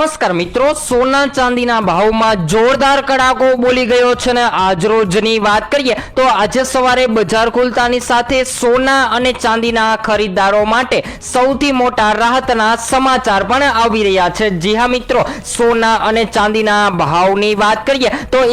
નમસ્કાર મિત્રો, સોના ચાંદીના ભાવમાં જોરદાર કડાકો બોલી ગયો છે ને આજરોજની વાત કરીએ તો આજે સવારે બજાર ખુલતાની સાથે સોના અને ચાંદીના ખરીદદારો માટે સૌથી મોટા રાહતના સમાચાર પણ આવી રહ્યા છે। જી હા મિત્રો, સોના અને ચાંદીના ભાવની વાત કરીએ તો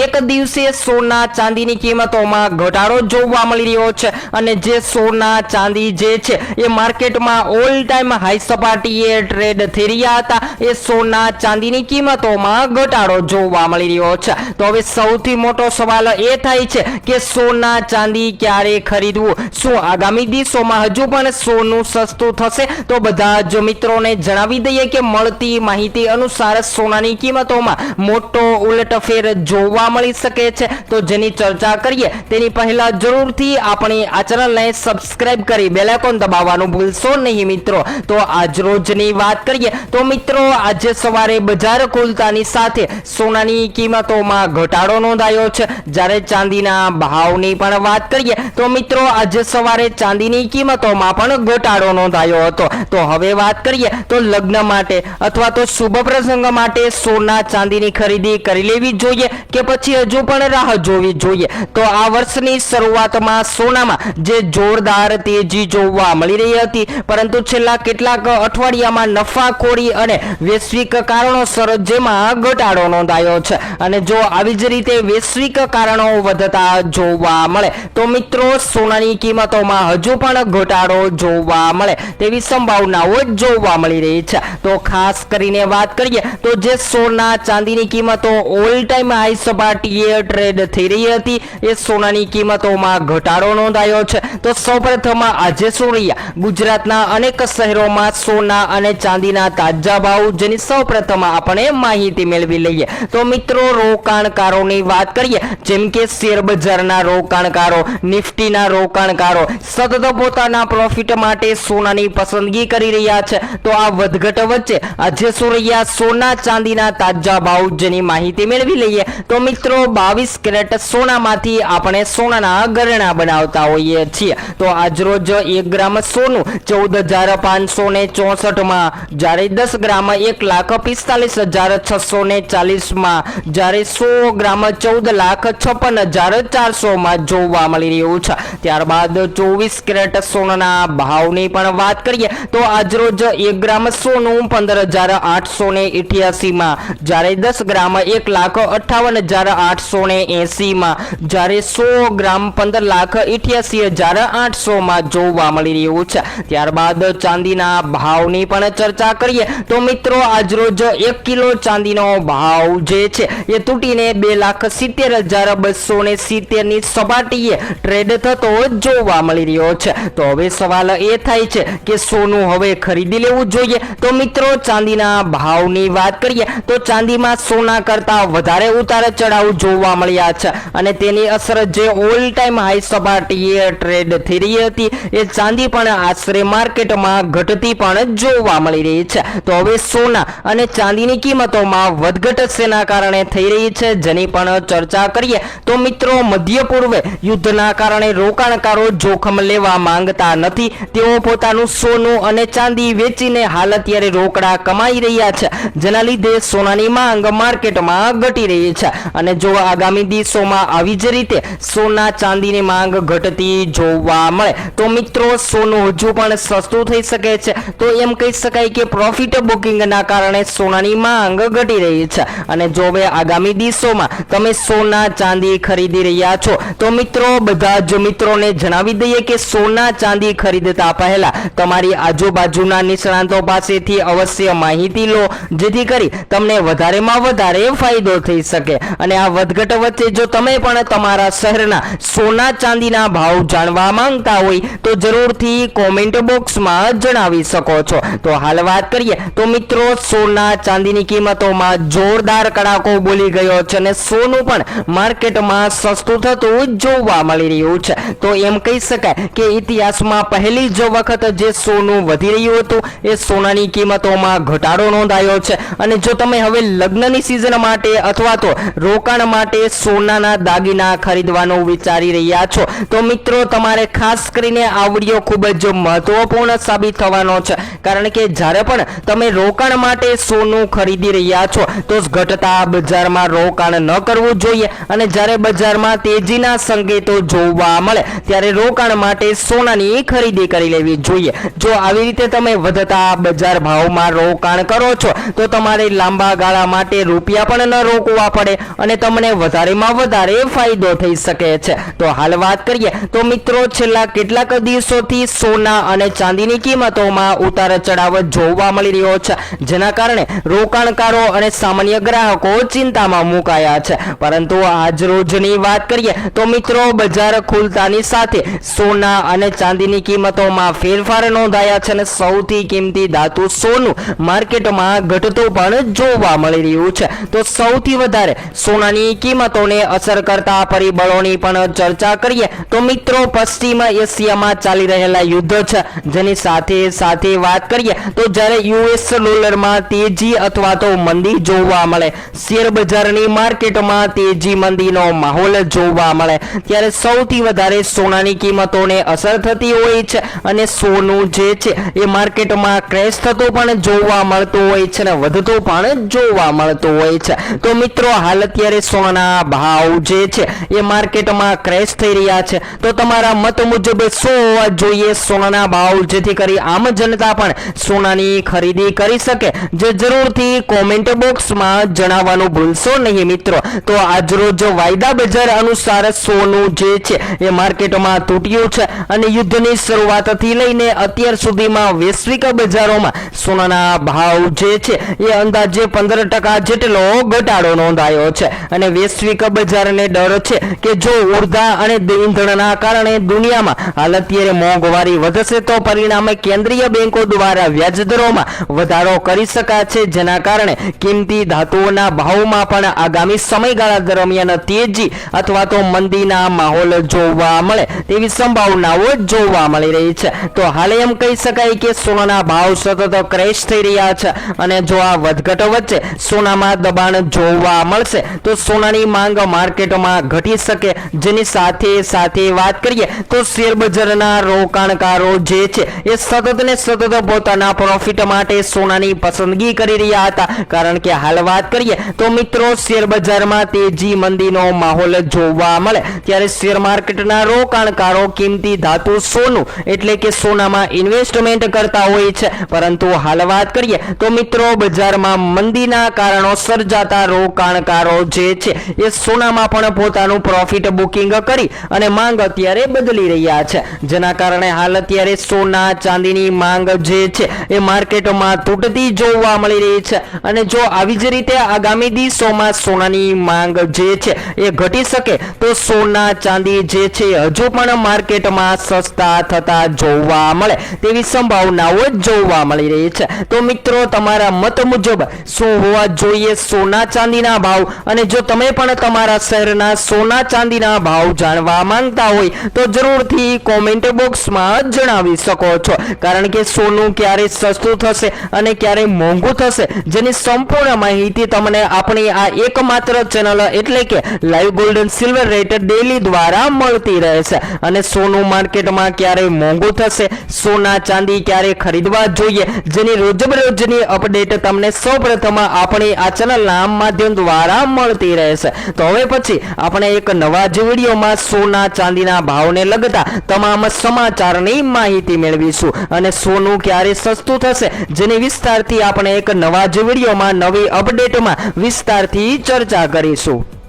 એક દિવસે સોના ચાંદીની કિંમતોમાં ઘટાડો જોવા મળી રહ્યો છે અને જે સોના ચાંદી જે છે એ માર્કેટમાં ઓલ ટાઈમ હાઈ સપાટીએ ટ્રેડ થઈ રહ્યા હતા એ સોના ચાંદીની કિંમતોમાં ઘટાડો જોવા મળી રહ્યો છે। તો હવે સૌથી મોટો સવાલ એ થાય છે કે સોના ચાંદી ક્યારે ખરીદવું? શું આગામી દિવસોમાં હજુ પણ સોનું સસ્તું થશે? તો બધા જ મિત્રોને જણાવી દઈએ કે મળતી માહિતી અનુસાર સોનાની કિંમતોમાં મોટો ઉલટફેર જોવા મળી શકે છે। તો જેની ચર્ચા કરીએ તેની પહેલા જરૂરથી આપણી આ ચેનલને સબસ્ક્રાઇબ કરી બેલ આઇકોન દબાવવાનું ભૂલશો નહીં મિત્રો। તો આજ રોજની વાત કરીએ તો મિત્રો આજે સવારે બજાર ખુલતાની સાથે સોનાની કિંમતોમાં ઘટાડો નોંધાયો છે। જ્યારે ચાંદીના ભાવની પણ વાત કરીએ તો મિત્રો આજે સવારે ચાંદીની કિંમતોમાં પણ ઘટાડો નોંધાયો હતો। તો હવે વાત કરીએ તો લગ્ન માટે અથવા તો શુભ પ્રસંગ માટે સોના ચાંદીની ખરીદી કરી લેવી જોઈએ કે પછી હજુ પણ રાહ જોવી જોઈએ? તો આ વર્ષની શરૂઆતમાં સોનામાં જે જોરદાર તેજી જોવા મળી રહી હતી, પરંતુ છેલ્લા કેટલાક અઠવાડિયામાં નફાખોરી અને વૈશ્વિક કારણોસર જેમાં ઘટાડો નોંધાયો છે અને જો આવી જ રીતે વૈશ્વિક કારણો વધતા જોવા મળે તો મિત્રો સોનાની કિંમતોમાં હજુ પણ ઘટાડો જોવા મળે તેવી સંભાવનાઓ જોવા મળી રહી છે। તો ખાસ કરીને વાત કરીએ તો જે સોના ચાંદીની કિંમતો ઓલ ટાઈમ હાઈ સપાટીએ ટ્રેડ થઈ રહી હતી એ સોનાની કિંમતોમાં ઘટાડો નોંધાયો છે। તો સૌપ્રથમ આજે શું રહ્યા ગુજરાતના અનેક શહેરોમાં સોના અને ચાંદીના તાજા ભાવ, જેની સૌપ્રથમ આપણે માહિતી મેળવી લઈએ। તો મિત્રો રોકાણકારોની વાત કરીએ જેમ કે શેર બજારના રોકાણકારો, નિફ્ટીના રોકાણકારો સતત પોતાના પ્રોફિટ માટે સોનાની પસંદગી કરી રહ્યા છે। તો આ વધઘટ વચ્ચે આજે શું રહ્યા સોના ચાંદીના તાજા ભાવ, જેની માહિતી મેળવી લઈએ। તો મિત્રો 22 કેરેટ સોનામાંથી આપણે સોનાના ગરણા બનાવતા હોઈએ છીએ। તો આજરોજ 1 ગ્રામ સોનું 14,564 માં, જ્યારે 10 ગ્રામ 1,45,640 માં, જ્યારે 100 ગ્રામ 14,56,400 માં જોવા મળી રહ્યું છે। ત્યારબાદ 24 કેરેટ સોનાના ભાવની પણ વાત કરીએ તો આજરોજ 1 ગ્રામ સોનું 15,888 માં, જ્યારે 10 ગ્રામ 1,58,880 માં, જ્યારે 100 ગ્રામ 15,88,800 માં જોવા મળી રહ્યું છે। ત્યારબાદ ચાંદીના ભાવની પણ ચર્ચા કરીએ તો મિત્રો આજરોજ 1 કિલો ચાંદીનો ભાવ જે છે એ તૂટીને 2,70,270 ની સપાટીએ ટ્રેડ થતો જોવા મળી રહ્યો છે। તો હવે સવાલ એ થાય છે કે સોનું હવે ખરીદી લેવું જોઈએ? તો મિત્રો ચાંદીના ભાવની વાત કરીએ તો ચાંદીમાં સોના કરતા વધારે ઉતાર ચઢાવ જોવા મળ્યા છે અને તેની અસર જે ઓલ ટાઈમ હાઈ સપાટીએ ટ્રેડ થઈ રહી હતી એ ચાંદી પણ આશરે માર્કેટમાં ઘટતી પણ જોવા મળી રહી છે। તો હવે સોના અને ચાંદીની કિંમતોમાં વધઘટ શેના કારણે થઈ રહી છે જેની પણ ચર્ચા કરીએ તો મિત્રો મધ્ય પૂર્વે યુદ્ધના કારણે રોકાણકારો જોખમ લેવા માંગતા નથી। તેઓ પોતાનું સોનું અને ચાંદી વેચીને હાલ અત્યારે રોકડા કમાઈ રહ્યા છે, જેના લીધે સોનાની માંગ માર્કેટમાં ઘટી રહી છે અને જો આગામી દિવસોમાં આવી જ રીતે સોના ચાંદીની માંગ ઘટતી જોવા મળે તો મિત્રો સોનું હજુ પણ સસ્તું થઈ શકે છે। તો એમ કહી શકાય કે પ્રોફિટ બુકિંગના કારણે સોનાની માંગ ઘટી રહી છે અને જો હવે આગામી દિવસોમાં તમે સોના ચાંદી ખરીદી રહ્યા છો તો મિત્રો બધા જ મિત્રોને જણાવી દઈએ કે સોના ચાંદી ખરીદતા પહેલા તમારી આજુબાજુના નિષ્ણાંતો પાસેથી અવશ્ય માહિતી લો, જેથી કરી તમને વધારેમાં વધારે ફાયદો થઈ શકે। અને આ વધઘટ વચ્ચે જો તમે પણ તમારા શહેરના સોના ચાંદીના ભાવ જાણવા માંગતા હોય તો જરૂરથી કોમેન્ટ બોક્સમાં જણાવી શકો છો। તો હાલ વાત કરીએ તો મિત્રો સોના ચાંદીની કિંમતોમાં જોરદાર કડાકો બોલી ગયો છે અને સોનું પણ માર્કેટમાં સસ્તું થતું જોવા મળી રહ્યું છે। તો એમ કહી શકાય કે ઇતિહાસમાં પહેલી જ વખત જે સોનું વધી રહ્યું હતું એ સોનાની કિંમતોમાં ઘટાડો નોંધાયો છે અને જો તમે હવે લગ્નની સિઝન માટે અથવા તો રોકાણ માટે સોનાના દાગીના ખરીદવાનું વિચારી રહ્યા છો તો મિત્રો તમારે ખાસ કરીને આ વિડિયો ખૂબ જ મહત્વપૂર્ણ સાબિત થવાનો છે, કારણ કે જ્યારે પણ તમે રોકાણ માટે સોનું ખરીદી રહ્યા છો તો ઘટતા બજારમાં રોકાણ ન કરવું જોઈએ અને જ્યારે બજારમાં તેજીના સંકેતો જોવા મળે ત્યારે રોકાણ માટે સોનાની ખરીદી કરી લેવી જોઈએ. જો આવી રીતે તમે વધતા બજાર ભાવમાં રોકાણ કરો છો તો તમારે લાંબા ગાળા માટે રૂપિયા પણ ન રોકવા પડે અને તમને વધારેમાં વધારે ફાયદો થઈ શકે છે. તો હાલ વાત કરીએ તો મિત્રો છેલ્લા કેટલાક દિવસોથી સોના અને ચાંદીની કિંમતોમાં ઉતાર ચઢાવ જોવા મળી રહ્યો છે, જેના કારણે રોકાણકારો અને સામાન્ય ગ્રાહકો ચિંતામાં મુકાયા છે. પરંતુ આજ રોજની વાત કરીએ તો મિત્રો બજાર ખુલતાની સાથે સોના અને ચાંદીની કિંમતોમાં ફેરફાર નોંધાયા છે અને સૌથી કિંમતી ધાતુ સોનું માર્કેટમાં ઘટતું પણ જોવા મળી રહ્યું છે. તો સૌથી વધારે સોનાની કિંમતોને અસર કરતા પરિબળોની પણ ચર્ચા કરીએ તો મિત્રો પશ્ચિમ એશિયામાં ચાલી રહેલા યુદ્ધ છે, જેની સાથે સાથે વાત કરીએ તો જ્યારે યુએસ ડોલરમાં તેજી અથવા તો મંદી જોવા મળે, શેર બજારની માર્કેટમાં તેજી મંદીનો માહોલ જોવા મળે ત્યારે સૌથી વધારે સોનાની કિંમતોને અસર થતી હોય છે અને સોનું જે છે એ માર્કેટમાં ક્રેશ થતું પણ જોવા મળતું હોય છે અને વધતું પણ જોવા મળતું હોય છે. તો મિત્રો હાલ અત્યારે સોનાના ભાવ જે છે એ માર્કેટમાં ક્રેશ થઈ રહ્યા છે. તો તમારા મત મુજબ શું હોવા જોઈએ સોનાના ભાવ, જેથી કરી આમ જનતા પણ સોનાની ખરીદી કરી શકે? જે જરૂરથી કોમેન્ટ બોક્સમાં જણાવવાનું ભૂલશો નહીં મિત્રો. તો આજરોજ વાયદા બજાર અનુસાર સોનું જે છે એ માર્કેટમાં તૂટ્યું છે અને યુદ્ધની શરૂઆતથી લઈને અત્યાર સુધીમાં વૈશ્વિક બજારોમાં સોનાના ભાવ જે છે એ અંદાજે 15% જેટલો ઘટાડો નોંધાયો છે અને વૈશ્વિક બજારને ડર છે કે જો ઉર્જા અને ઈંધણના કારણે દુનિયામાં હાલ અત્યારે મોંઘવારી વધશે તો પરિણામે કેન્દ્રીય બેંકો દ્વારા વ્યાજદરોમાં વધારો કરી શકાય છે, જેના કારણે કિંમતી ધાતુઓના ભાવમાં પણ આગામી સમયગાળા દરમિયાન તેજી અથવા તો મંદીના માહોલ જોવા મળે તેવી સંભાવનાઓ જોવા મળી રહી છે. તો હાલ એમ કહી શકાય કે સોનાના ભાવ સતત ક્રેશ થઈ રહ્યા છે અને જો આ વધઘટ વચ્ચે સોનામાં દબાણ જોવા મળશે તો સોનાની માંગ માર્કેટમાં ઘટી શકે. જેની સાથે સાથે વાત કરીએ તો શેર બજારના રોકાણકારો જે છે એ સતત ને સતત પોતાના પ્રોફિટ માટે સોનાની પસંદગી કરી રહ્યા હતા, કારણ કે હાલ વાત કરીએ તો મિત્રો શેર બજારમાં તેજી મંદીનો માહોલ જોવા મળે ત્યારે શેર માર્કેટના રોકાણકારો કિંમતી ધાતુ સોનું એટલે કે સોનામાં ઇન્વેસ્ટમેન્ટ કરતા હોય છે. પરંતુ હાલ વાત કરીએ તો મિત્રો બજારમાં મંદીના કારણો સર્જાતા રોકાણકારો જે છે એ સોનામાં પણ પોતાનું પ્રોફિટ બુકિંગ કરી અને માંગ અત્યારે બદલી રહ્યા છે, જેના કારણે હાલ અત્યારે સોના ચાંદીની માંગ જે છે એ માર્કેટમાં તૂટતી જોવા મળી રહી છે. અને જો આવી જ રીતે આગામી દિવસોમાં સોનાની માંગ જે છે એ ઘટી શકે તો સોના ચાંદી જે છે હજુ પણ માર્કેટમાં સસ્તા થતા જોવા મળે તેવી સંભાવનાઓ જોવા મળી રહી છે. તો મિત્રો તમારા મત મુજબ શું હોવા જોઈએ સોના ચાંદીના ભાવ, અને જો તમે પણ તમારા શહેરના સોના ચાંદીના ભાવ જાણવા માંગતા હોય તો જરૂરથી કોમેન્ટ બોક્સમાં જણાવી શકો છો, કારણ કે સોનું ક્યારે સસ્તું થશે અને ક્યારે મોંઘું થશે જેની સંપૂર્ણ માહિતી તમને આપણી આ એકમાત્ર ચેનલ એટલે કે live gold and silver rate daily દ્વારા મળતી રહેશે. અને સોનું માર્કેટમાં ક્યારે મોંઘું થશે, સોના ચાંદી ક્યારે ખરીદવા જોઈએ, જેની રોજબરોજની અપડેટ તમને સૌપ્રથમ આપણી આ ચેનલના માધ્યમ દ્વારા મળતી રહેશે. તો હવે પછી આપણે એક નવા જ વિડીયોમાં સોના ચાંદીના ભાવને લગતા તમામ સમાચારની માહિતી મેળવીશું અને સોનું ક્યારે સસ્તું થશે જેની વિસ્તારથી આપણે એક નવા જ વિડીયોમાં નવી અપડેટમાં વિસ્તારથી ચર્ચા કરીશું.